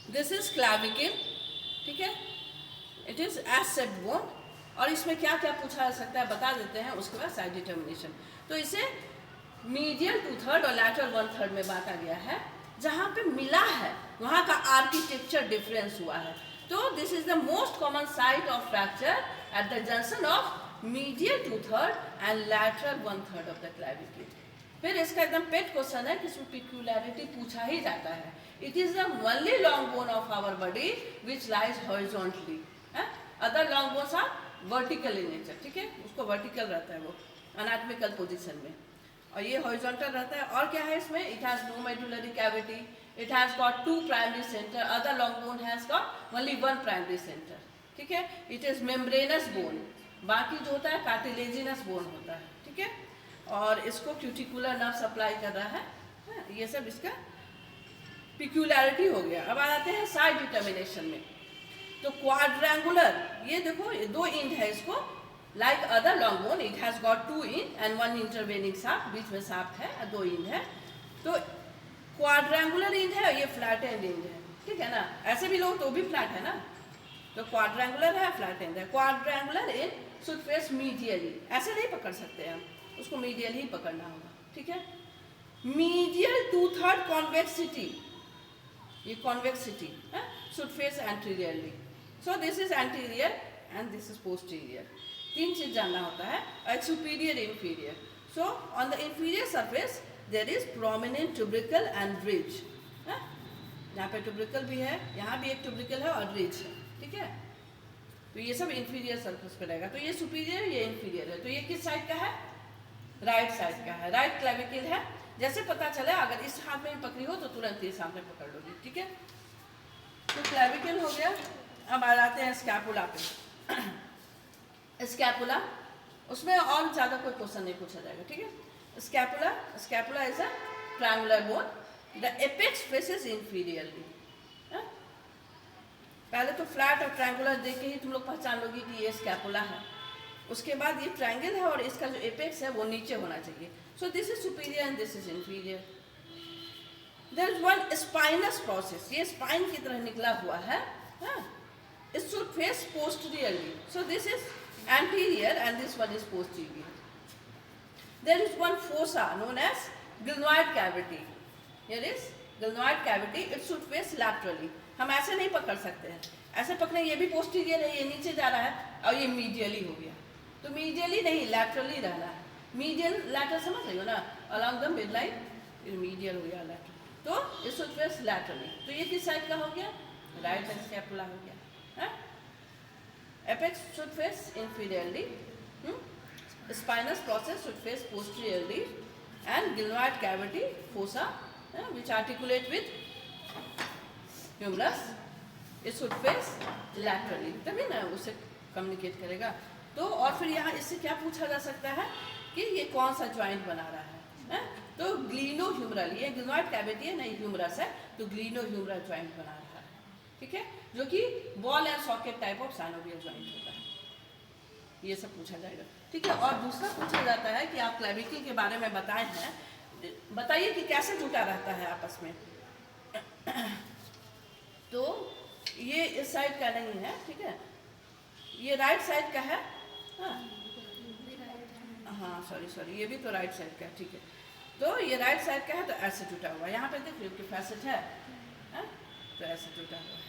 This is clavicle, ठीक है, it is as set bone. और इसमें क्या क्या पूछा जा सकता है बता देते हैं, उसके बाद साइड डिटर्मिनेशन। तो इसे मीडियल 2/3 और लैटरल 1/3 में बांटा गया है। जहाँ पे मिला है वहाँ का आर्किटेक्चर डिफरेंस हुआ है। तो this is the most common site of fracture at the junction of medial 2/3 and lateral 1/3 of the clavicle. फिर इसका एकदम पेट क्वेश्चन है कि इसमें पिक्यूलैरिटी पूछा ही जाता है। It is the only long bone of our body which lies horizontally. Other long bones are vertical in nature, ठीक है, उसको वर्टिकल रहता है वो एनाटॉमिकल पोजीशन में, और ये हॉरिजॉन्टल रहता है। और क्या है इसमें, it has no medullary cavity, it has got 2 primary centre, other long bone has got only 1 primary centre, ठीक है। इट इज मेम्ब्रेनस बोन, बाकी जो होता है कार्टिलेजिनस बोन होता है, ठीक है। और इसको क्यूटिकुलर नर्व सप्लाई कर रहा है। ये सब इसका पिक्यूलैरिटी हो गया। अब आ जाते हैं साइड डिटर्मिनेशन में। तो क्वाड्रेंगुलर, ये देखो ये 2 इंड है इसको, like other long bone it has got 2 end and 1 intervening shaft, बीच में शाफ्ट है, 2 इंड है। तो क्वाड्रेंगुलर इंड है, ये फ्लैट एंड इंड है, ठीक है ना। ऐसे भी लोग तो भी फ्लैट है ना, तो क्वाड्रेंगुलर है, फ्लैट एंड है। Quadrangular end should face medially, ऐसे नहीं पकड़ सकते हम, उसको मीडियल ही पकड़ना होगा, ठीक है। मीडियल 2/3 कॉन्वेक्सिटी, ये convexity should face anteriorly. So this is anterior and this is posterior. 3 चीज जानना होता है, एक superior inferior. So on the inferior surface there is prominent tubercle and ridge. यहाँ पे ट्यूब्रिकल भी है, यहाँ भी एक ट्यूब्रिकल है और रिज है, ठीक है। तो ये सब इंफीरियर सरफेस पे रहेगा। तो ये सुपीरियर, ये इंफीरियर है। तो ये किस साइड का है, राइट साइड का है, राइट क्लैविकल है। जैसे पता चले अगर इस हाथ में पकड़ी हो तो तुरंत इस हाथ में पकड़ लोगी, ठीक है। तो क्लैविकल हो गया। अब आ जाते हैं स्कैपुला पे। स्कैपुला, उसमें और ज़्यादा कोई क्वेश्चन नहीं पूछा जाएगा, ठीक है। Scapula, scapula is a triangular bone, the apex faces inferiorly. पहले तो फ्लैट और ट्रायंगुलर देख के ही तुम लोग पहचान लोगी कि ये स्कैपुला है। उसके बाद ये ट्रायंगल है और इसका जो एपेक्स है वो नीचे होना चाहिए। So this is superior and this is inferior. There is one spinous process, ये स्पाइन की तरह निकला हुआ है। It should face posteriorly, so this is anterior and this one is posterior. There is one fossa known as glenoid cavity, here is glenoid cavity, it should face laterally. हम ऐसे नहीं पकड़ सकते हैं, ऐसे पकड़े ये भी पोस्टीरियर है, ये नीचे जा रहा है और ये मीडियली हो गया। तो मीडियली नहीं, लैटरली रहना है। मीडियल लैटरल समझ रही हो ना, along the mid line medial हो गया लैटरल, तो इट शुड फेस लैटरली। तो ये किस साइड का हो गया, राइट स्कैपुला हो गया। Apex should face inferiorly, spinous process should face posteriorly and glenoid cavity fossa which articulate with humerus, it should face laterally, तभी ना उसे कम्युनिकेट करेगा। तो और फिर यहाँ इससे क्या पूछा जा सकता है कि ये कौन सा जॉइंट बना रहा है? तो ग्लीनो ह्यूमरल, ये ग्लिनोइड कैविटी है नहीं ह्यूमरस है, तो ग्लीनो ह्यूमरल जॉइंट बना रहा है, ठीक है, जो कि ball and socket type of synovial joint होता है। ये सब पूछा जाएगा, ठीक है। और दूसरा पूछा जाता है कि आप क्लैविकल के बारे में बताए हैं, बताइए कि कैसे जुटा रहता है आपस में। तो ये इस साइड का नहीं है, ठीक है, ये राइट साइड का है। हाँ सॉरी, ये भी तो राइट साइड का है, ठीक है। तो ये राइट साइड का है, तो ऐसे जुटा हुआ है। यहाँ पे देख लो कि फैसेट है, तो ऐसे जुटा हुआ है।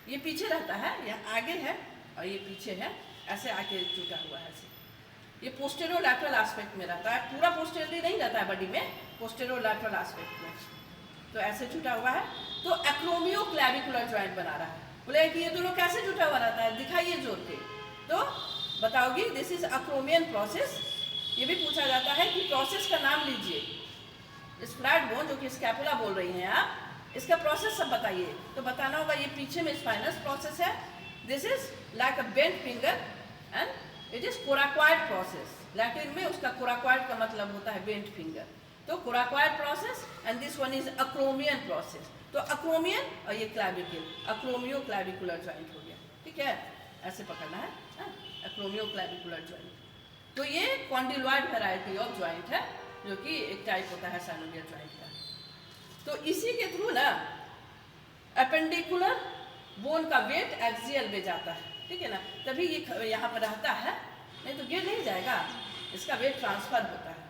ये पीछे रहता है, यहाँ आगे है और ये पीछे है, ऐसे आके जुटा हुआ है ऐसे। ये पोस्टेरो लैटरल एस्पेक्ट में रहता है, पूरा पोस्टेरली नहीं रहता है बॉडी में, पोस्टेरो लैटरल एस्पेक्ट में, तो ऐसे जुटा हुआ है। तो एक्रोमियो क्लैविकुलर जॉइंट बना रहा है। बोले कि ये दोनों कैसे जुटा हुआ रहता है, दिखाइए जोड़ के, तो बताओगी दिस इज अक्रोमियन प्रोसेस। ये भी पूछा जाता है कि प्रोसेस का नाम लीजिए, इस फ्लैट बोन जो कि स्कैपुला बोल रही हैं आप, इसका प्रोसेस सब बताइए। तो बताना होगा ये पीछे में स्पाइनस प्रोसेस है, this is like a bent finger and it is coracoid process. Latin में उसका कोराक्वाइड का मतलब होता है बेंट फिंगर। तो coracoid process and this one is acromion process. तो अक्रोमियन और ये क्लैविकल, अक्रोमियो क्लैविकुलर जॉइंट हो गया, ठीक है, ऐसे पकड़ना है, अक्रोमियो क्लैविकुलर जॉइंट। तो ये कॉन्डिलॉइड वैरायटी ऑफ जॉइंट है, जो कि एक टाइप होता है साइनोवियल जॉइंट का। तो इसी के थ्रू ना बोन का वेट एक्सियल में जाता है, ठीक है ना, तभी ये यहाँ पर रहता है, नहीं तो गिर नहीं जाएगा, इसका वेट ट्रांसफर होता है।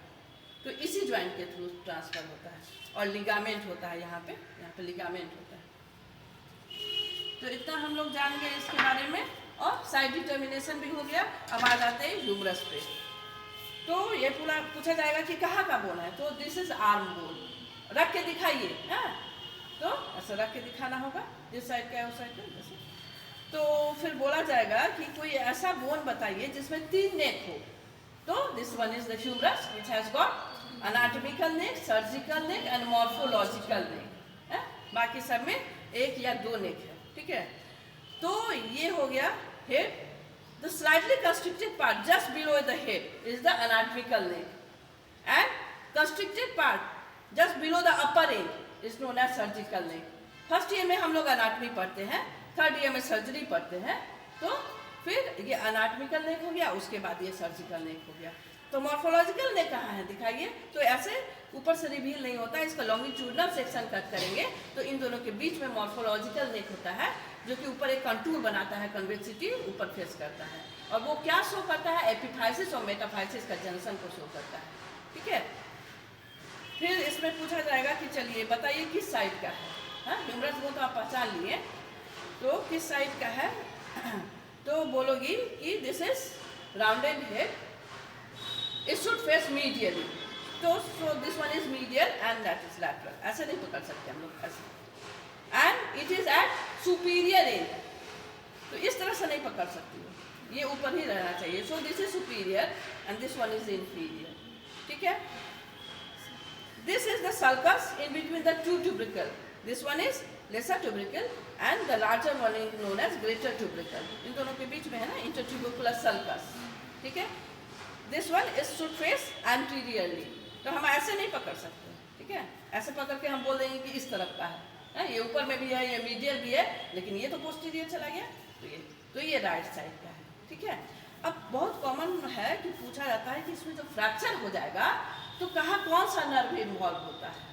तो इसी ज्वाइंट के थ्रू ट्रांसफर होता है। और लिगामेंट होता है यहाँ पे लिगामेंट होता है। तो इतना हम लोग जान गए इसके बारे में, और साइड डिटर्मिनेशन भी हो गया। अब आ जाते हैं ह्यूमरस पे। तो ये पूछा जाएगा कि कहाँ का बोन है, तो दिस इज आर्म बोन, रख के दिखाइए, हाँ, तो ऐसा रख के दिखाना होगा, जिस साइड का है उस साइड का जैसे। तो फिर बोला जाएगा कि कोई ऐसा बोन बताइए जिसमें 3 नेक हो। तो this one is the humerus which has got anatomical neck, surgical neck and morphological neck. बाकी सब में 1 या 2 नेक है, ठीक है। तो ये हो गया head. The slightly constricted part just below the head is the anatomical neck, and constricted part just below the upper end is known as surgical neck. First year में हम लोग अनाटमी पढ़ते हैं, थर्ड ईयर में surgery पढ़ते हैं। तो फिर ये अनाटमिकल नेक हो गया, उसके बाद ये सर्जिकल नेक हो गया। तो मॉर्फोलॉजिकल नेक कहाँ है दिखाइए। तो ऐसे ऊपर से रिवील नहीं होता, इसका लॉन्गिट्यूडनल सेक्शन कट करेंगे तो इन दोनों के बीच में मॉर्फोलॉजिकल नेक होता है, जो कि ऊपर एक कंटूर बनाता है, कन्वेक्सिटी ऊपर फेस करता है। और वो क्या शो करता है, एपिफाइसिस और मेटाफाइसिस का जंक्शन को शो करता है, ठीक है। फिर इसमें पूछा जाएगा कि चलिए बताइए किस साइड का है। हाँ, ह्यूमरस बोन तो आप पहचान लिए, तो किस साइड का है। तो बोलोगी कि this is rounded head, it should face medially. तो so this one is medial and that is lateral. ऐसे नहीं पकड़ सकते हम लोग, ऐसे। And it is at superior end, तो इस तरह से नहीं पकड़ सकती हो, ये ऊपर ही रहना चाहिए। So this is superior and this one is inferior, ठीक है। This is the sulcus in between the 2 tubercle. This one is lesser tubercle and the larger one is known as greater tubercle. इन दोनों के बीच में है ना इंटरट्यूबिकुलर sulcus, ठीक है। This one is should face anteriorly, तो हम ऐसे नहीं पकड़ सकते, ठीक है। ऐसे पकड़ के हम बोल देंगे कि इस तरफ का है, ये ऊपर में भी है, ये मीडियल भी है, लेकिन ये तो पोस्टीरियर चला गया, तो ये राइट साइड का है, ठीक है। अब बहुत कॉमन है कि पूछा जाता है कि इसमें जो फ्रैक्चर हो जाएगा तो कहाँ कौन सा नर्व इन्वॉल्व होता है।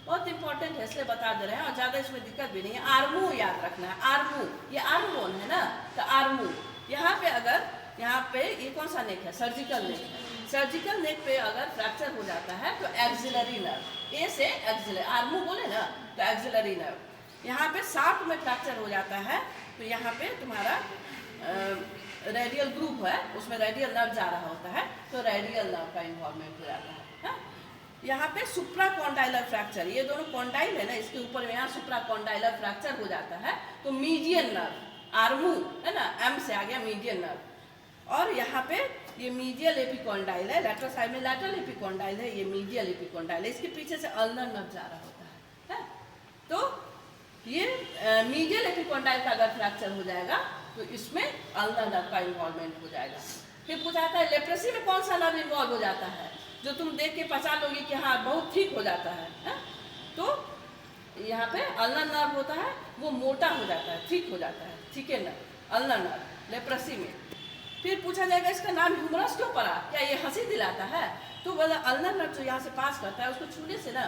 बहुत इंपॉर्टेंट है, इसलिए बता दे रहे हैं, और ज़्यादा इसमें दिक्कत भी नहीं है। आर्मू याद रखना है, आर्मू, ये आर्म बोन है ना, तो आर्मू यहाँ पे, अगर यहाँ पे ये कौन सा नेक है, सर्जिकल नेक है। सर्जिकल नेक पे अगर फ्रैक्चर हो जाता है तो एक्सिलरी नर्व, ए से एक्सिलरी, आर्मू बोले ना, तो एक्सिलरी नर्व यहाँ पे शाफ्ट में फ्रैक्चर हो जाता है, तो यहाँ पे तुम्हारा रेडियल ग्रुप है, उसमें रेडियल नर्व जा रहा होता है, तो रेडियल नर्व का इन्वॉल्वमेंट हो जाता है। यहाँ पे सुप्राकॉन्डाइलर फ्रैक्चर, ये दोनों कॉन्डाइल है ना, इसके ऊपर में यहाँ सुप्राकॉन्डाइलर फ्रैक्चर हो जाता है, तो मीडियन नर्व, आर्मू है ना, एम से आ गया मीडियन नर्व। और यहाँ पे ये मीडियल एपिकॉन्डाइल है, लेटरल साइड में लेटरल एपिकॉन्डाइल है, ये मीडियल एपिकॉन्डाइल है, इसके पीछे से अल्नर नर्व जा रहा होता है। तो ये मीडियल एपिकॉन्डाइल का अगर फ्रैक्चर हो जाएगा तो इसमें अल्नर नर्व का इन्वॉल्वमेंट हो जाएगा। फिर पूछा जाता है लेप्रेसी में कौन सा नर्व इन्वॉल्व हो जाता है, जो तुम देख के पहचान लोगी कि हाँ बहुत ठीक हो जाता है। तो यहाँ पे अल्नर नर्व होता है, वो मोटा हो जाता है, ठीक हो जाता है, ठीक है ना, अल्नर नर्व लेप्रेसी में। फिर पूछा जाएगा इसका नाम ह्यूमरस क्यों पड़ा, क्या ये हंसी दिलाता है। तो बोला अल्नर नर्व जो यहाँ से पास करता है, उसको छूने से ना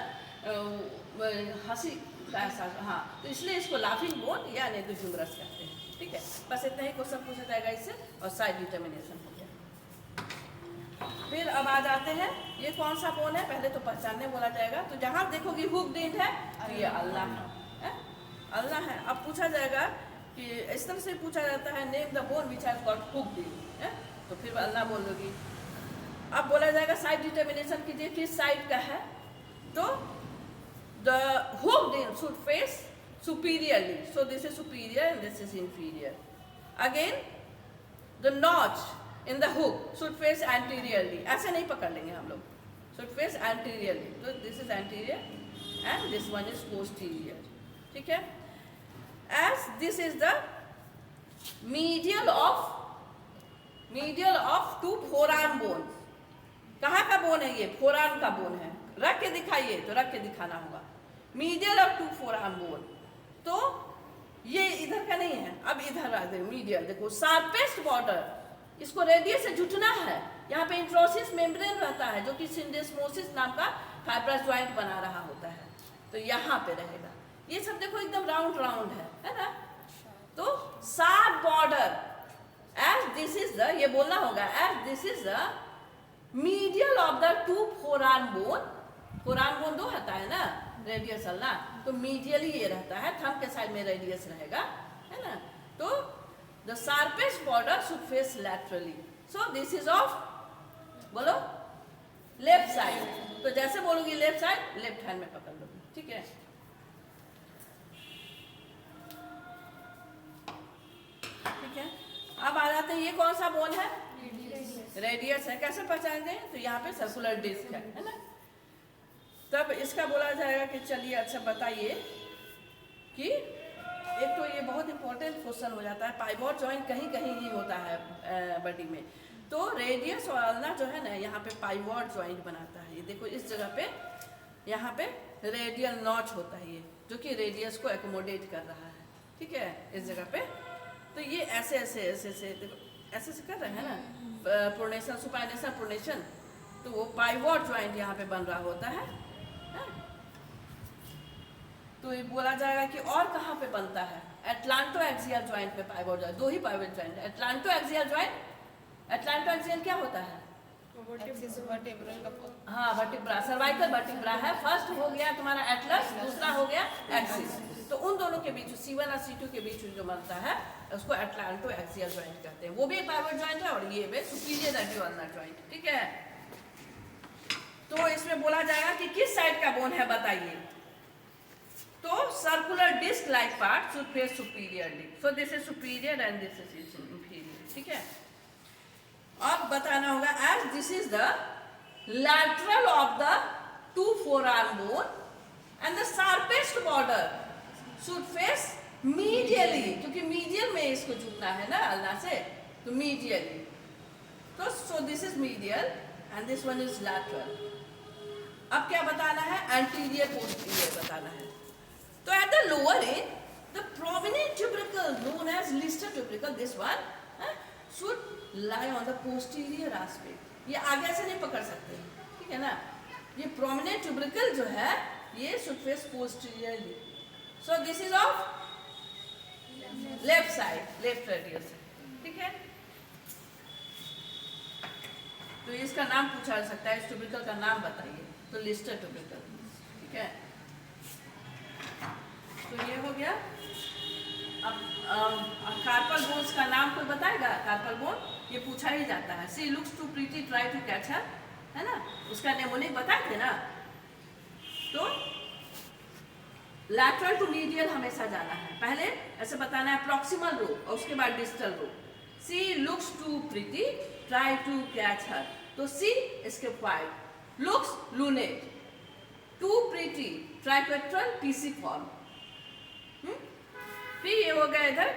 हंसी का एहसास, हाँ, तो इसलिए इसको लाफिंग बोन या नहीं तो ह्यूमरस कहते हैं, ठीक है। बस इतना ही क्वेश्चन पूछा जाएगा इससे, और साइड डिटर्मिनेशन हो गया। फिर अब आ जाते हैं, ये कौन सा बोन है, पहले तो पहचानने बोला जाएगा। तो जहाँ देखोगी हुक्ड इन है, तो ये अल्लाह है, अल्लाह है। अब पूछा जाएगा कि इस तरह से पूछा जाता है, name the bone which has got hooked in, तो फिर अल्लाह बोलोगी। अब बोला जाएगा साइड डिटर्मिनेशन कीजिए किस साइड का है। तो the hooked in should face superiorly, so this is superior and this is inferior. Again the notch in the hook should face anteriorly, ऐसे नहीं पकड़ लेंगे हम लोग, should face anteriorly, so this is anterior and this one is posterior, ठीक है। As this is the medial of two forearm bones, कहाँ का बोन है, ये फोरआर्म का बोन है, रख के दिखाइए, तो रख के दिखाना होगा, मीडियल और 2 फोरआर्म बोन। तो ये इधर का नहीं है, अब इधर आ जाए मीडियल, देखो शार्पेस्ट बॉर्डर, इसको रेडियस से जुटना है, यहाँ पे इंट्रोसिस मेम्ब्रेन रहता है, जो कि सिंडेस्मोसिस नाम का फाइब्रस ज्वाइंट बना रहा होता है, तो यहाँ पे रहेगा। ये सब देखो एकदम राउंड राउंड है ना, तो sharp border as this is the, ये बोलना होगा, as this is the medial of the two forearm bone. Forearm bone दो होता है ना, रेडियस ना, तो मीडियली ये रहता है, थंब के साइड में रेडियस रहेगा, है ना। तो the sharpest border should face laterally, so this is of, बोलो लेफ्ट साइड। तो जैसे बोलूंगी लेफ्ट साइड, लेफ्ट हैंड में पकड़ लोगी, ठीक है। ठीक है, अब आ जाते हैं, ये कौन सा बोन है? रेडियस है। कैसे पहचानते हैं? तो यहाँ पे सर्कुलर डिस्क है ना। तब इसका बोला जाएगा कि चलिए अच्छा बताइए कि एक तो ये बहुत इंपॉर्टेंट क्वेश्चन हो जाता है, पाइवोट जॉइंट कहीं कहीं ही होता है बॉडी में। तो रेडियस और अल्ना जो है ना, यहाँ पे पाइवोट जॉइंट बनाता है। ये देखो इस जगह पे, यहाँ पे रेडियल नॉच होता है, ये जो कि रेडियस को एकोमोडेट कर रहा है, ठीक है, इस जगह पे। तो ये ऐसे ऐसे ऐसे ऐसे देखो, ऐसे ऐसे कर रहे हैं ना, प्रोनेशन सुपाइनेशन प्रोनेशन, तो वो पाइवोट जॉइंट यहाँ पे बन रहा होता है। तो ये बोला जाएगा कि और कहाँ पे बनता है? एटलांटो एक्सियल जॉइंट पे पाइवोट जॉइंट, दो ही पाइवोट जॉइंट है। Atlanto axial joint, atlanto axial क्या होता है? हाँ, वर्टिब्रा, सर्वाइकल वर्टिब्रा है। फर्स्ट हो गया तुम्हारा एटलस, दूसरा हो गया एक्सिस। तो उन दोनों के बीच C1 और C2 के बीच जो बनता है उसको एटलांटो एक्सियल जॉइंट कहते हैं। वो भी पाइवोट जॉइंट है और ये भी सुपीरियर रेडियोअल्नर जॉइंट, ठीक है। तो इसमें बोला जाएगा कि किस साइड का बोन है बताइए। तो circular disc like part should face superiorly, so this is superior and this is inferior, ठीक है। अब बताना होगा as this is the lateral of the two forearm bone and the sharpest border should face medially, क्योंकि medial में इसको झुकना है ना अल्ना से, तो मीडियली। तो so this is medial and this one is lateral. अब क्या बताना है? एंटीरियर पोस्टीरियर बताना है। तो at the lower end the prominent tubercle known as Lister tubercle, this one should lie on the posterior aspect। ये आगे से नहीं पकड़ सकते, ठीक है ना। ये प्रोमिनेंट ट्यूबरिकल जो है ये should face posteriorly, so this is of left side, left radius, ठीक है। तो इसका नाम पूछा जा सकता है, इस ट्यूबरिकल का नाम बताइए, तो लिस्टर ट्यूबरिकल, ठीक है। तो ये हो गया। अब कार्पल बोन्स का नाम कोई बताएगा? कार्पल बोन ये पूछा ही जाता है। She looks too pretty try to catch her, है ना, उसका नेमोनिक बताए थे ना। तो लैटरल टू मीडियल हमेशा जाना है, पहले ऐसे बताना है प्रॉक्सिमल रो और उसके बाद distal row. She looks too pretty try to catch her, तो सी इसके वाइड, looks lunate, too pretty triquetral pisiform. फिर ये हो गया इधर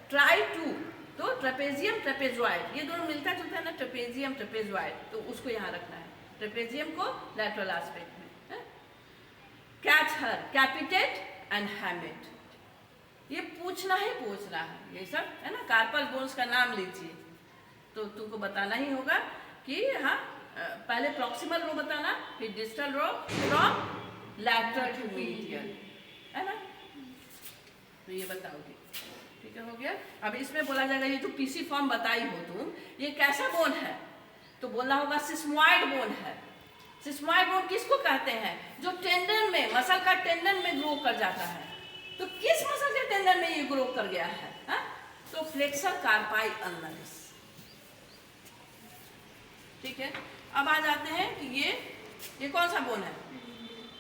ट्राई टू, तो ट्रेपेजियम ट्रेपेजॉइड, ये दोनों मिलता जुलता है ना, ट्रेपेजियम ट्रेपेजॉइड, तो उसको यहाँ रखना है, ट्रेपेजियम को लैटरल एस्पेक्ट में। कैच हर, कैपिटेट एंड हैमेट, ये पूछना ही पूछना है, ये सब है ना। कार्पल बोन्स का नाम लीजिए, तो तुमको बताना ही होगा कि हाँ, पहले प्रॉक्सिमल रो बताना, फिर distal row, from lateral to medial, है ना। तो ये बताओगे, ठीक है, हो गया। अब इसमें बोला जाएगा ये जो पीसी फॉर्म बताई हो तुम, ये कैसा बोन है? तो बोलना होगा सिस्मॉइड बोन है। सिस्मॉइड बोन किसको कहते हैं? जो टेंडन में, मसल का टेंडन में ग्रो कर जाता है। तो किस मसल के टेंडन में ये ग्रो कर गया है? हा? तो फ्लेक्सर कार्पाई अल्नरिस, ठीक है। अब आ जाते हैं कि ये कौन सा बोन है?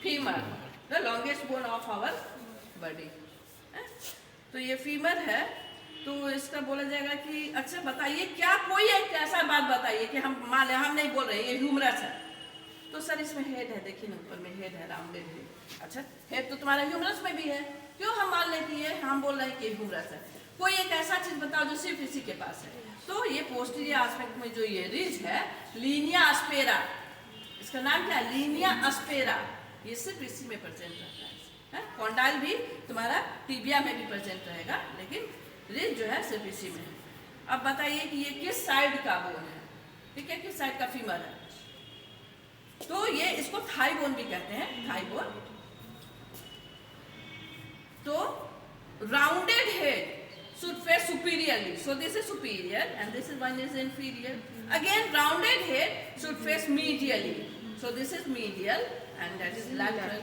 Femur, the longest bone of our body. तो ये फीमर है, तो इसका बोला जाएगा कि अच्छा बताइए, क्या कोई एक ऐसा बात बताइए कि हम मान लें, हम नहीं बोल रहे ये ह्यूमरस है, तो सर इसमें हेड है, देखिए ना ऊपर में हेड है, राउंडेड हेड। अच्छा, हेड तो तुम्हारा ह्यूमरस में भी है, क्यों हम मान लें कि ये, हम बोल रहे हैं कि ह्यूमरस है। कोई एक ऐसा चीज बताओ जो सिर्फ इसी के पास है। तो ये पोस्टीरियर एस्पेक्ट में जो ये रिज है, लीनिया एस्पेरा, इसका नाम क्या है? लीनिया एस्पेरा, ये सिर्फ इसी में प्रेजेंट रहता है। कॉन्डाइल भी तुम्हारा टिबिया में भी प्रेजेंट रहेगा, लेकिन रिज जो है सिर्फ इसी में है। अब बताइए कि ये किस साइड का बोन है, ठीक है, किस साइड का फीमर है? तो ये इसको थाई बोन भी कहते हैं, थाई बोन। तो rounded head should face superiorly. So this is superior and this is one is inferior. Again, rounded head should face medially. So this is medial and that is lateral.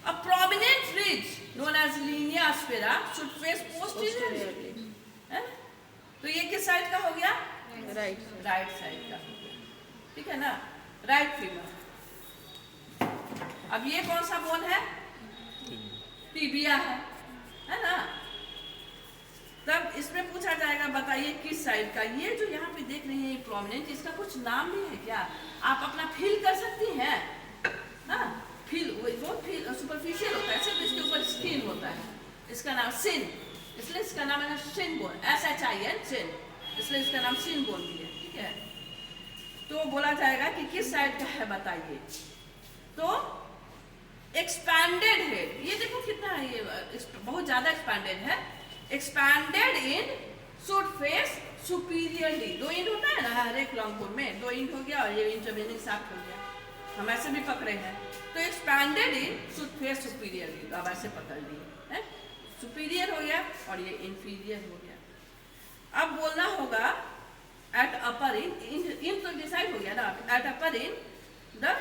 A prominent ridge known as linea aspera should face posteriorly. है? तो ये किस side का हो गया? Right side का. ठीक है ना? Right femur. अब ये कौन सा बोन है? टिबिया है ना? तब इसमें पूछा जाएगा बताइए किस साइड का. ये जो यहाँ पे देख रहे हैं प्रोमिनेंट, इसका कुछ नाम भी है क्या? आप अपना फील कर सकती हैं. हाँ, फील वो फील सुपरफिशियल होता है, सिर्फ इसके ऊपर स्किन होता है. इसका नाम सिन, इसलिए इसका नाम है सिन बोन. SHIN सिन, इसलिए इसका नाम सिन बोन भी है. ठीक है. तो बोला जाएगा कि किस साइड का है बताइए. तो एक्सपैंडेड हेड, ये देखो कितना है, ये बहुत ज्यादा एक्सपैंडेड है. Expanded end should face superiorly. 2 end होता है ना हर एक लॉन्ग बोन में, 2 इंड हो गया और ये इंटरवेनिंग शाफ्ट हो गया. हम ऐसे भी पकड़े हैं. तो expanded end should face superiorly. अब ऐसे पकड़ लिए, सुपीरियर हो गया और ये इंफीरियर हो गया. अब बोलना होगा एट अपर इन तो डिसाइड हो गया ना. At upper in the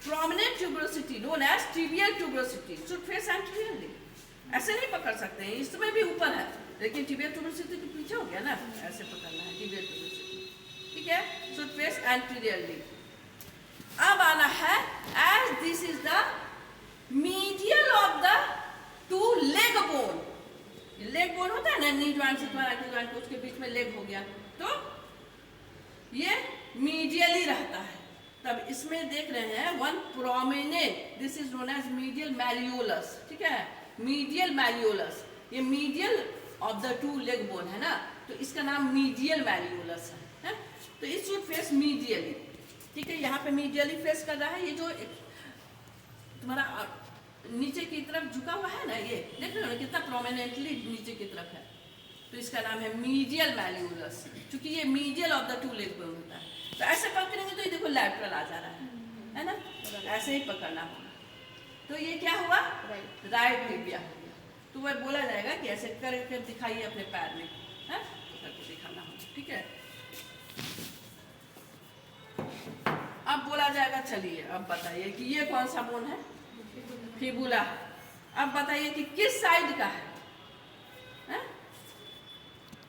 prominent tuberosity known as tibial tuberosity should face anteriorly. ऐसे नहीं पकड़ सकते हैं, इसमें भी ऊपर है लेकिन tibial tuberosity तो पीछे हो गया ना. ऐसे पकड़ना है tibial tuberosity. ठीक है. should face anteriorly. अब आना है as this is the medial of the 2 leg bone. Leg bone होता है ना, नी ज्वाइंट से तुम्हारा एंकल ज्वाइंट, उसके बीच में लेग हो गया, तो ये मीडियली रहता है. तब इसमें देख रहे हैं one prominent, this is known as medial malleolus. ठीक है. मीडियल मैलियोलस, ये medial of the 2 leg bone है ना, तो इसका नाम मीडियल मैलियोलस है. तो इट शुड फेस मीडियली. ठीक है. यहाँ पे मीडियली फेस कर रहा है. ये जो तुम्हारा नीचे की तरफ झुका हुआ है ना, ये देख रहे हो ना कितना प्रोमिनेंटली नीचे की तरफ है, तो इसका नाम है मीडियल मैलियोलस. क्योंकि ये medial of the 2 leg bone होता है. तो ऐसे पकड़ेंगे तो ये देखो लैटरल आ जा रहा है ना. ऐसे ही पकड़ना होगा. तो ये क्या हुआ? राइट टिबिया हो गया. तो वह बोला जाएगा कि ऐसे करके दिखाइए अपने पैर में, है करके दिखाना होगा. ठीक है. अब बोला जाएगा चलिए अब बताइए कि ये कौन सा बोन है? फिबुला. अब बताइए कि किस साइड का है?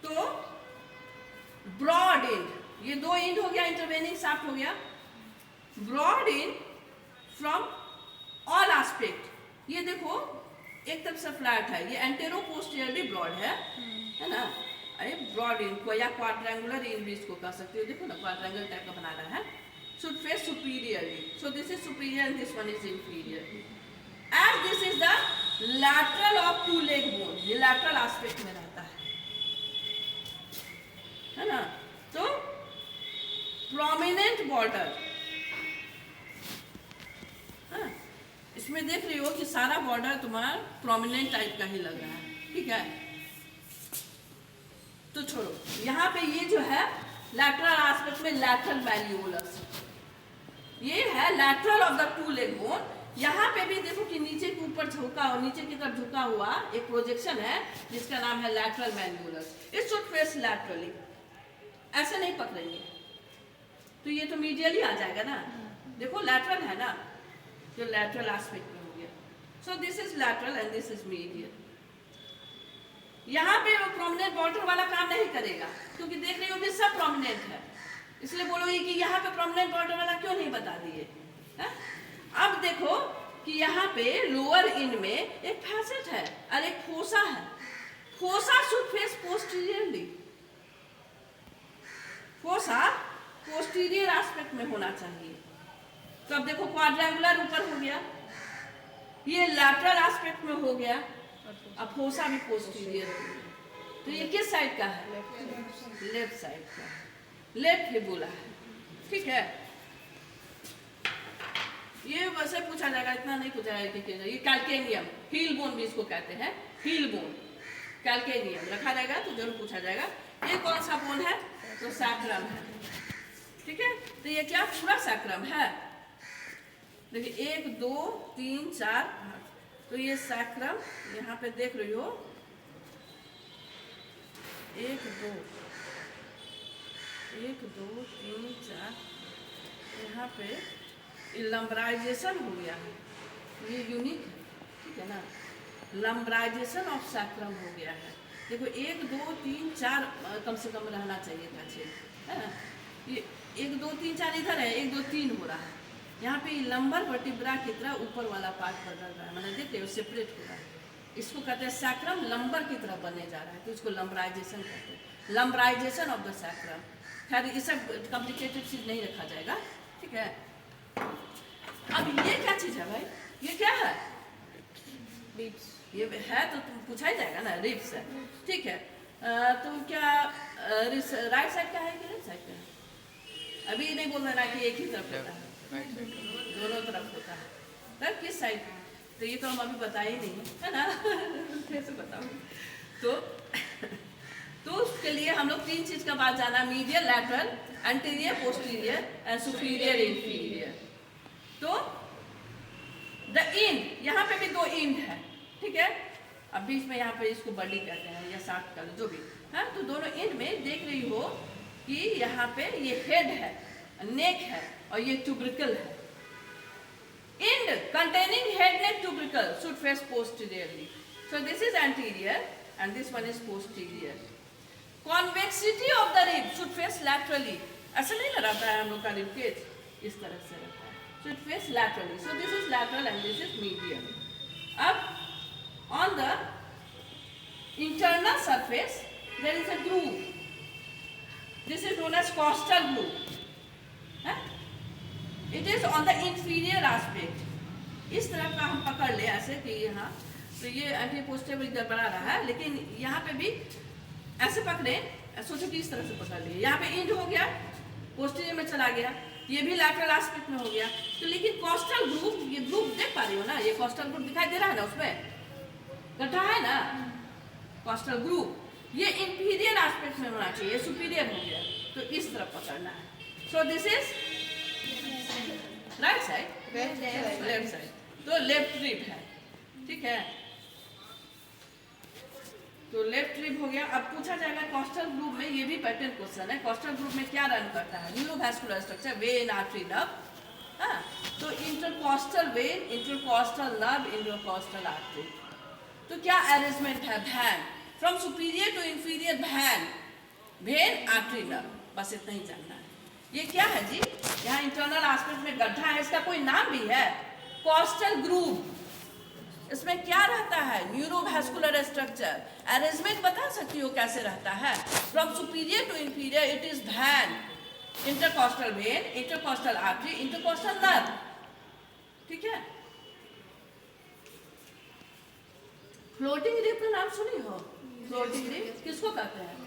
तो ब्रॉड एंड, ये 2 इंड हो गया, इंटरवेनिंग शाफ्ट हो गया. Broad end from all aspect. ये देखो एक तरफ से फ्लैट है, ये एंटेरो पोस्टीरियरली ब्रॉड है ना. अरे ब्रॉड इंड को या क्वाड्रेंगुलर इंड भी इसको कह सकते हो. देखो ना क्वाड्रेंगल टाइप का बना रहा है. should face superiorly. So this is superior and this one is inferior. As this is the lateral of 2 leg bone, ये lateral aspect में रहता है ना. तो prominent border, हाँ, इसमें देख रही हो कि सारा बॉर्डर तुम्हारा प्रोमिनेंट टाइप का ही लग रहा है. ठीक है. तो छोड़ो, यहाँ पे ये जो है लैटरल एस्पेक्ट में लैटरल मैलियोलस, ये है lateral of the 2 leg bone. यहाँ पे भी देखो कि नीचे के ऊपर झुका और नीचे की तरफ झुका हुआ एक प्रोजेक्शन है जिसका नाम है lateral malleolus. It should face laterally. ऐसे नहीं पकड़ेंगे तो ये तो मीडियली आ जाएगा ना. देखो लैटरल है ना, जो लैटरल एस्पेक्ट में हो गया. सो this is lateral and this is medial. यहाँ पे प्रोमिनेंट बॉर्डर वाला काम नहीं करेगा क्योंकि देख रही हो कि सब प्रोमिनेंट है, इसलिए बोलोगे कि यहाँ पे प्रोमिनेंट बॉर्डर वाला क्यों नहीं बता दिए. अब देखो कि यहाँ पे लोअर इंड में एक फैसेट है और एक फोसा है. Fossa should face posteriorly. Fossa posterior aspect में होना चाहिए. तो अब देखो क्वाड्रेंगुलर ऊपर हो गया, ये लैटरल एस्पेक्ट में हो गया, अब फोसा भी पोस्टीरियर हो गया. तो ये किस साइड का है? लेफ्ट साइड का, लेफ्ट फिबुला है. ठीक है. ये वैसे पूछा जाएगा, इतना नहीं पूछा जाएगा कि ये कैल्केनियम, हील बोन भी इसको कहते हैं, हील बोन कैल्केनियम रखा जाएगा तो जरूर पूछा जाएगा. ये कौन सा बोन है? तो सैक्रम है. ठीक है. तो ये क्या पूरा सैक्रम है? देखिए 1 2 3 4 8. तो ये सैक्रम यहाँ पे देख रही हो 1 2 1 2 3 4 यहाँ पे लंबराइजेशन हो गया है, ये यूनिक है, ठीक है ना। लंबराइजेशन ऑफ सैक्रम हो गया है। देखो 1 2 3 4 कम से कम रहना चाहिए था 6, है ना। ये 1 2 3 4 इधर है, 1 2 3 हो रहा है। यहाँ पे लंबर वर्टिब्रा की तरह ऊपर वाला पार्ट बदल रहा है, मैंने देखते हो सेपरेट हो रहा है। इसको कहते हैं सैक्रम लंबर की तरह बनने जा रहा है, तो इसको लंबराइजेशन कहते हैं, लंबराइजेशन ऑफ द सैक्रम। खैर ये सब कॉम्प्लिकेटेड चीज नहीं रखा जाएगा, ठीक है। अब ये क्या चीज है भाई, ये क्या है? रिब्स। ये है तो पूछा ही जाएगा ना, रिब्स है, ठीक है। तो क्या राइट साइड का है कि लेफ्ट साइड का है? अभी नहीं बोल रहा कि एक ही तरफ होता है, दोनों तरफ होता है। तब किस साइड? तो ये तो हम अभी बता ही नहीं है ना कैसे बताऊँ। तो उसके लिए हम लोग 3 चीज का बात जाना, medial, lateral, anterior, posterior and superior, inferior. तो द इंड, यहाँ पे भी 2 इंड है, ठीक है। अब बीच में यहाँ पे इसको बॉडी कहते हैं या साथ कर जो भी है। तो दोनों इंड में देख रही हो कि यहाँ पे ये हेड है, नेक है और ये ट्यूब्रिकल है। End containing head neck tubercle should face posteriorly. So this is anterior and this one is posterior. Convexity of the rib should face laterally. ऐसा नहीं रहता है हम लोग का rib cage, इस तरह से रहता है, should face laterally. So this is lateral and this is medial. अब on the internal surface there is a groove. This is known as costal groove. It is on the inferior aspect. इस तरफ का हम पकड़ ले ऐसे कि यहाँ, तो ये एंटी पोस्टीरियर इधर बना रहा है, लेकिन यहाँ पे भी ऐसे पकड़े, सोचो कि इस तरह से पकड़ लिए। यहाँ पे इंड हो गया, पोस्टीरियर में चला गया, ये भी लैटरल एस्पेक्ट में हो गया। तो लेकिन कोस्टल ग्रुप, ये ग्रुप देख पा रही हो ना, ये कोस्टल ग्रुप दिखाई दे रहा है ना, उसमें गड्ढा है ना, कोस्टल ग्रुप, ये इंफीरियर एस्पेक्ट में होना चाहिए, सुपीरियर हो गया, तो इस तरफ पकड़ना है। सो this is right side, left side, तो लेफ्ट रिब है, ठीक है। तो लेफ्ट रिब हो गया। अब पूछा जाएगा कोस्टल ग्रुप में, ये भी पैटर्न क्वेश्चन है, कोस्टल ग्रुप में क्या रन करता है? Neurovascular structure, vein, artery, nerve, हाँ। तो intercostal vein, intercostal nerve, intercostal artery. तो क्या अरेंजमेंट है? VAN, from superior to inferior VAN, vein, artery, nerve, बस इतना ही जानना है। ये क्या है जी? यहाँ इंटरनल एस्पेक्ट में गड्ढा है, इसका कोई नाम भी है, कोस्टल ग्रूव। इसमें क्या रहता है? Neurovascular structure. अरेंजमेंट बता सकती हो कैसे रहता है? From superior to inferior it is VAN, intercostal vein, intercostal artery, intercostal nerve, ठीक है। फ्लोटिंग रिब का नाम सुनी हो? फ्लोटिंग रिब किसको कहते हैं?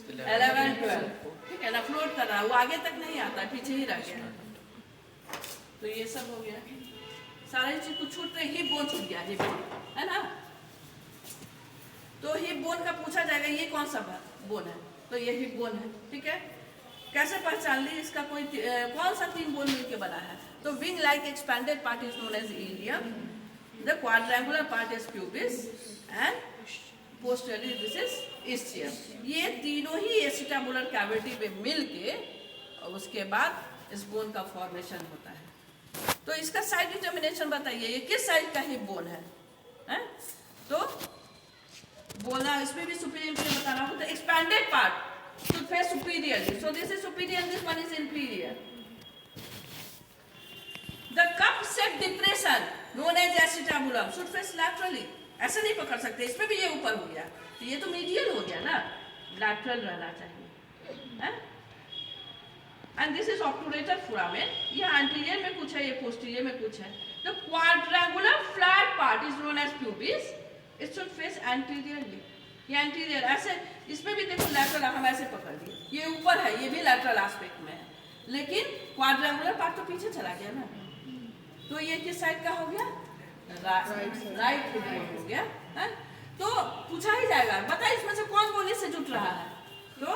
11 12, ठीक है ना, फ्लोट कर रहा है, वो आगे तक नहीं आता, पीछे ही रह गया। तो ये सब हो गया, सारी चीज कुछ छूट रही, हिप बोन छूट गया, हिप है ना। तो हिप बोन का पूछा जाएगा ये कौन सा बोन है, तो ये हिप बोन है, ठीक है। कैसे पहचान ली? इसका कोई कौन सा 3 बोन मिलके बना है? तो wing like expanded part is known as ilium, the quadrangular part is pubis and posteriorly this is ischium. ये तीनों ही एसिटाबुलर कैविटी में मिलके और उसके बाद इस बोन का फॉर्मेशन होता है। तो इसका साइड डिटर्मिनेशन बताइए, ये किस साइड का हिप बोन है? तो बोलना, इसमें भी सुपीरियर बता रहा हूँ। तो expanded part should face superiorly, so this is superior and this one is inferior. The cup shaped depression known as acetabulum should face laterally. ऐसे नहीं पकड़ सकते, इसमें भी ये ऊपर हो गया, तो ये तो मीडियल हो गया ना, लैटरल रहना चाहिए। And this is obturator foramen, ये एंटीरियर में कुछ है, ये पोस्टीरियर में कुछ है। The quadrangular flat part is known as pubis, it should face anteriorly. ये एंटीरियर ऐसे, इसमें भी देखो लैटरल, हम ऐसे पकड़ लिए, ये ऊपर है, ये भी लैटरल एस्पेक्ट में है, लेकिन क्वाड्रेंगुलर पार्ट तो पीछे चला गया ना। तो ये किस साइड का हो गया? राइट हो गया है? तो पूछा ही जाएगा, बता इसमें से कौन बोन से जुट रहा है? तो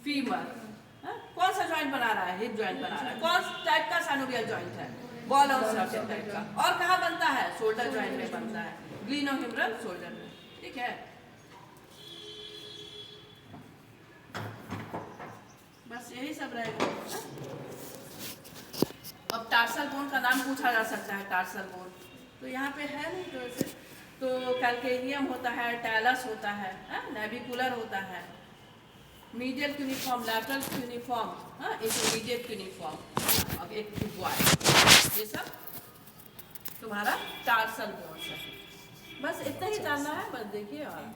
फीमर। कौन सा जॉइंट बना रहा है? हिप जॉइंट बना रहा है। कौन टाइप का साइनोवियल जॉइंट है? बॉल और सर्कल टाइप का। और कहाँ बनता है? शोल्डर जॉइंट में बनता है, ग्लीनोह्यूमरल शोल्डर में, ठीक है। यही सब रहेगा। अब टार्सल बोन का नाम पूछा जा सकता है, टार्सल बोन तो यहाँ पे है नहीं, तो ऐसे तो कैल्केनियम होता है, टैलस होता है, नेविकुलर होता है, medial cuneiform, lateral cuneiform, intermediate cuneiform, अब एक क्यूबॉइड, ये सब तुम्हारा टार्सल बोन्स है। बस इतना ही जानना है, बस देखिए और